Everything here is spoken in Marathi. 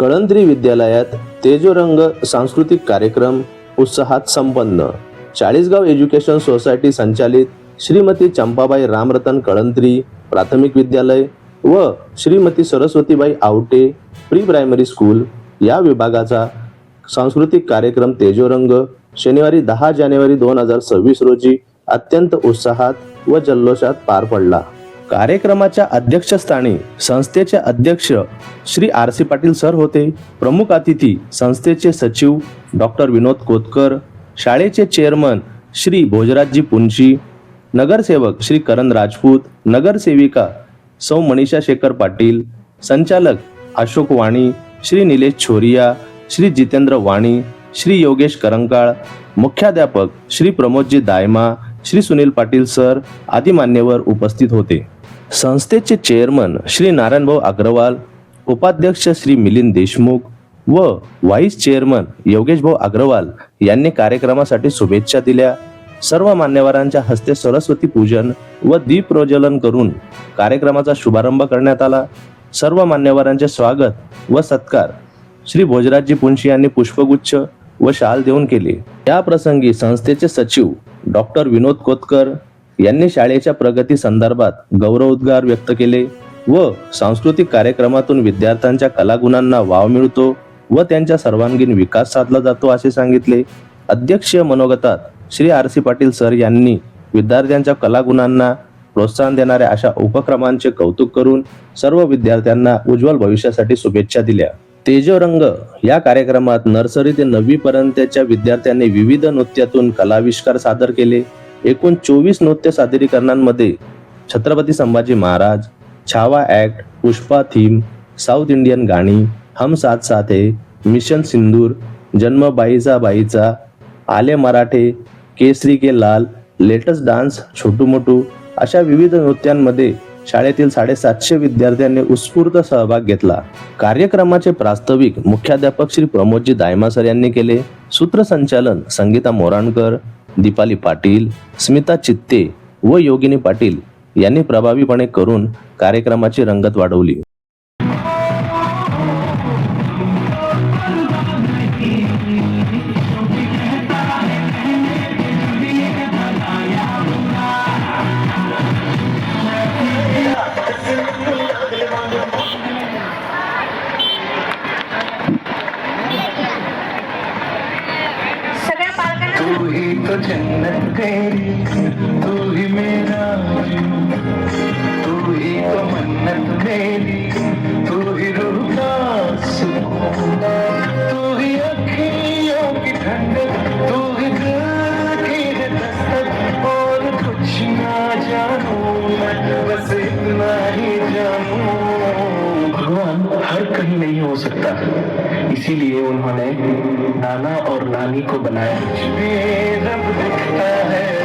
कळंत्री विद्यालयात तेजोरंग सांस्कृतिक कार्यक्रम उत्साहात संपन्न. चाळीसगाव एज्युकेशन सोसायटी संचालित श्रीमती चंपाबाई रामरतन कळंत्री प्राथमिक विद्यालय व Shrimati Saraswatibai Awate pre primary school या विभागाचा सांस्कृतिक कार्यक्रम तेजोरंग शनिवारी 10 जानेवारी 2026 रोजी अत्यंत उत्साहात व जल्लोषात पार पडला. कार्यक्रमाच्या अध्यक्षस्थानी संस्थेचे अध्यक्ष श्री RC पाटील सर होते. प्रमुख अतिथी संस्थेचे सचिव डॉक्टर विनोद कोतकर, शाळेचे चेअरमन श्री भोजराजजी पुंची, नगरसेवक श्री करण राजपूत, नगरसेविका सौ मनीषा शेखर पाटील, संचालक अशोक वाणी, श्री निलेश छोरिया, श्री जितेंद्र वाणी, श्री योगेश करंकाळ, मुख्याध्यापक श्री प्रमोदजी दायमा, श्री सुनील पाटील सर आदी मान्यवर उपस्थित होते. संस्थेचे चेअरमन श्री नारायणभाऊ अग्रवाल, उपाध्यक्ष श्री मिलिंद देशमुख व व्हाईस चेअरमन योगेशभाऊ अग्रवाल यांनी कार्यक्रमासाठी शुभेच्छा दिल्या. सर्व मान्यवरांच्या हस्ते सरस्वती पूजन व दीप प्रज्वलन करून कार्यक्रमाचा शुभारंभ करण्यात आला. सर्व मान्यवरांचे स्वागत व सत्कार श्री भोजराजजी पुंची यांनी पुष्पगुच्छ व शाल देऊन केले. या प्रसंगी संस्थेचे सचिव डॉक्टर विनोद कोतकर यांनी शाळेच्या प्रगती संदर्भात गौरवोद्गार व्यक्त केले व सांस्कृतिक कार्यक्रमातून विद्यार्थ्यांच्या कलागुणांना वाव मिळतो व त्यांचा सर्वांगीण विकास साधला जातो असे सांगितले. अध्यक्षीय मनोगतात श्री RC पाटील सर यांनी विद्यार्थ्यांच्या कलागुणांना प्रोत्साहन देणाऱ्या अशा उपक्रमांचे कौतुक करून सर्व विद्यार्थ्यांना उज्ज्वल भविष्यासाठी शुभेच्छा दिल्या. तेजोरंग या कार्यक्रमात नर्सरी ते 9वी पर्यंतच्या विद्यार्थ्यांनी विविध नृत्यातून कलाविष्कार सादर केले. एकूण 24 नृत्य सादरीकरणांमध्ये Chhatrapati Sambhaji Maharaj, Chhaava act, Pushpa theme, south Indian गाणी, हम साथ साथ है, मिशन सिंदूर, जन्म बाईचा बाईचा, आले मराठे, केसरी के लाल, लेटेस्ट डान्स, छोटू मोटू अशा विविध नृत्यांमध्ये शाळेतील 750 विद्यार्थ्यांनी उत्स्फूर्त सहभाग घेतला. कार्यक्रमाचे प्रास्ताविक मुख्याध्यापक श्री प्रमोदजी दायमा सर यांनी केले. सूत्रसंचालन संगीता मोराणकर, दीपाली पाटील, स्मिता चित्ते व योगिनी पाटील यांनी प्रभावीपणे करून कार्यक्रमाची रंगत वाढवली. तू ही तो जन्नत गई, तू ही मेरा जुनून, तू ही तो मन्नत मेरी, तू ही रूह का सुकून, तू ही अखियों की ठंडक, तू ही दिल की है दस्तक, और कुछ ना जानूं मैं, बस इतना ही जानूं भगवान हर कहीं नहीं हो सकता, इसीलिए उन्होंने नाना और नानी को बनाया. रब दिखता है